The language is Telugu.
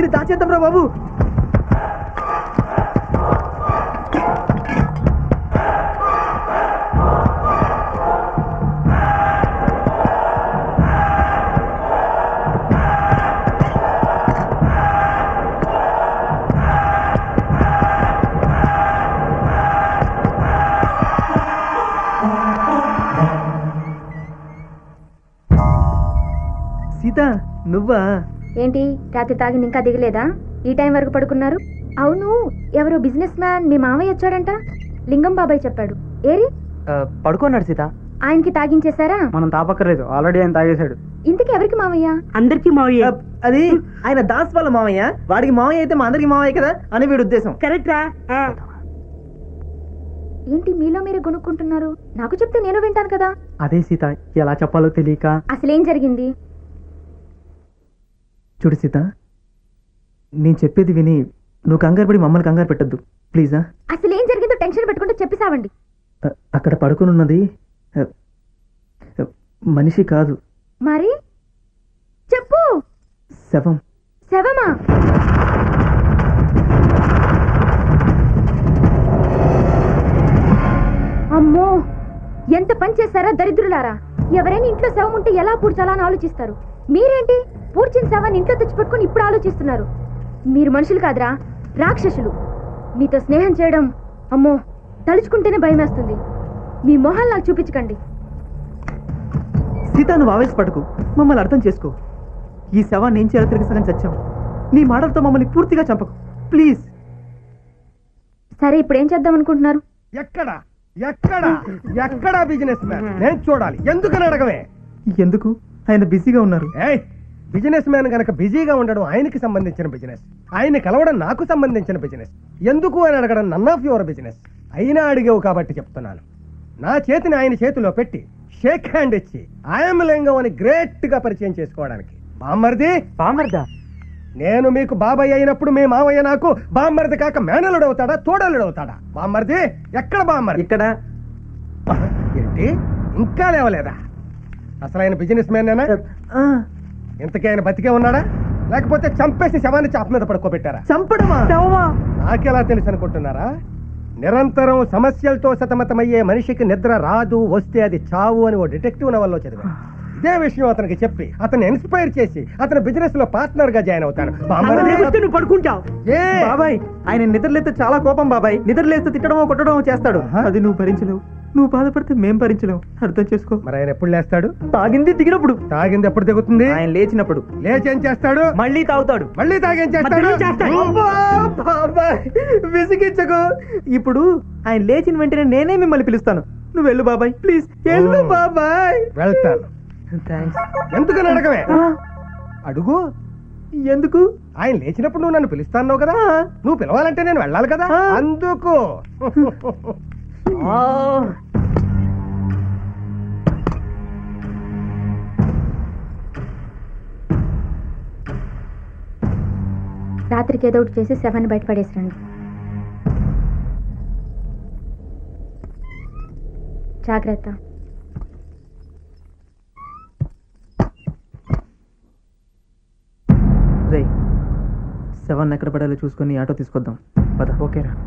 దీన్ని దాచేద్దాం రా బాబు. సీత నువ్వా? ఏంటి రాత్రి తాగింది ఇంకా దిగలేదా? ఈ టైం వరకు పడుకున్నారు? అవును, ఎవరో బిజినెస్ మ్యాన్ మీ మావయ్య వచ్చాడంట, లింగం బాబాయ్ చెప్పాడు. ఏరి పడుకున్నాడు సీత. ఆయనకి తాగించేశారా? మనం తాపక్కర్లేదు, ఆల్రెడీ ఆయన తాగేశాడు. ఇంతకీ ఎవరికి మావయ్య? అందరికి మావయ్య. అది ఆయన దాస్ వాళ్ళ మామయ్య, వాడికి మామయ్య అయితే మా అందరికి మామయ్య కదా అని వీడి ఉద్దేశం. కరెక్ట్ రా. ఏంటి మీలో మీరే కొనుక్కుంటున్నారు? నాకు చెప్తే నేను వింటాను కదా. అదే సీత, ఎలా చెప్పాలో తెలియక. అసలేం జరిగింది? చూడు సీత, నేను చెప్పేది విని నువ్వు కంగారు పడి మమ్మల్ని కంగారు పెట్టద్దు ప్లీజా. అసలేం జరిగిందో టెన్షన్ పెట్టుకుంటే చెప్పిసావండి. అక్కడ పడుకుని ఉన్నది మనిషి కాదు. మరి చెప్పు. శవం. శవమా? అమ్మో, ఎంత పని చేశారా దరిద్రులారా! ఎవరైనా ఇంట్లో శవం ఉంటే ఎలా పూడ్చాలా అని ఆలోచిస్తారు. మీరేంటి పూడ్చిన శవాన్ని ఇంట్లో తెచ్చిపెట్టుకుని ఇప్పుడు ఆలోచిస్తున్నారు? మీరు మనుషులు కాదురా, రాక్షసులు. మీతో స్నేహం చేయడం అమ్మో తలుచుకుంటేనే భయమేస్తుంది. మీ మొహాలు నాకు చూపించకండి. సీత నువ్వు ఆవేశపడకు, మమ్మల్ని అర్థం చేసుకో. ఈ శవాన్ని ఏం చేయాలో తిరిగి సగం చచ్చాం. నీ మాటలతో మమ్మల్ని పూర్తిగా చంపకు ప్లీజ్. సరే ఇప్పుడు ఏం చేద్దాం అనుకుంటున్నారు? ఎక్కడ ఎక్కడ ఎక్కడ బిజినెస్ మ్యాన్? నేను చూడాలి. ఎందుకని అడగవే? ఎందుకు? ఆయన బిజీగా ఉన్నారు. ఏయ్, బిజినెస్ మ్యాన్ గనక బిజీగా ఉండడం ఆయనకి సంబంధించిన బిజినెస్, ఆయన్ని కలవడం నాకు సంబంధించిన బిజినెస్. ఎందుకు అని అడగడం నన్ ఆఫ్ యువర్ బిజినెస్. అయినా అడిగావు కాబట్టి చెప్తున్నాను. నా చేతిని ఆయన చేతిలో పెట్టి షేక్ హ్యాండ్ ఇచ్చి ఐఎమ్ లింగం అని గ్రేట్ గా పరిచయం చేసుకోవడానికి. బామ్మర్ది. బామర్దా? నేను మీకు బాబాయ్ అయినప్పుడు మీ మావయ్య నాకు బామ్మర్ది కాక మేనలుడు అవుతాడా, తోడలుడు అవుతాడా? బామ్మర్ది ఎక్కడ? బామ్మర్ది ఇక్కడ. ఏంటి ఇంకా లేవలేదా? అసలు ఆయన బిజినెస్ మ్యానేనా? ఇంతకీ ఆయన బతికే ఉన్నాడా, లేకపోతే చంపేసి శవాన్ని చాప మీద పడుకోబెట్టారా? చంపడమా? నాకెలా తెలుసు అనుకుంటున్నారా? నిరంతరం సమస్యలతో సతమతమయ్యే మనిషికి నిద్ర రాదు, వస్తే అది చావు అని ఓ డిటెక్టివ్ నవల్లో చదివా. ఇదే విషయం అతనికి చెప్పి అతన్ని ఇన్స్పైర్ చేసి అతను బిజినెస్ లో పార్ట్నర్ గా జాయిన్ అవుతాడు. నువ్వు పడుకుంటావు. బాబాయ్, ఆయన నిద్రలేస్తే చాలా కోపం బాబాయ్. నిద్రలేస్తే తిట్టడమో కొట్టడమో చేస్తాడు. అది నువ్వు భరించలేవు. నువ్వు బాధపడితే మేం భరించలేవు. అర్థం చేసుకో. మరి ఆయన ఎప్పుడు లేస్తాడు? తాగింది దిగినప్పుడు. తాగింది ఎప్పుడు దిగుతుంది? ఆయన లేచినప్పుడు. లేచి ఏం చేస్తాడు? మళ్ళీ తాగుతాడు. మళ్ళీ తాగేం చేస్తాడు? అబ్బా, బాబాయ్ విసిగించకు. ఇప్పుడు ఆయన లేచిన వెంటనే నేనే మిమ్మల్ని పిలుస్తాను. నువ్వు వెళ్ళు బాబాయ్ ప్లీజ్. వెళ్ళు బాబాయ్. వెళ్తాను. థ్యాంక్స్. ఎందుకని అడగవే? అడుగు. ఎందుకు? ఆయన లేచినప్పుడు నువ్వు నన్ను పిలుస్తాను కదా, నువ్వు పిలవాలంటే నేను వెళ్ళాలి కదా, అందుకు. రాత్రికి ఏదో ఒకటి చేసి శవాన్ని బయటపడేసిరండి. జాగ్రత్త. రేయ్, శవాన్ని ఎక్కడ పడాలో చూసుకొని ఆటో తీసుకొద్దాం పద. ఓకేరా.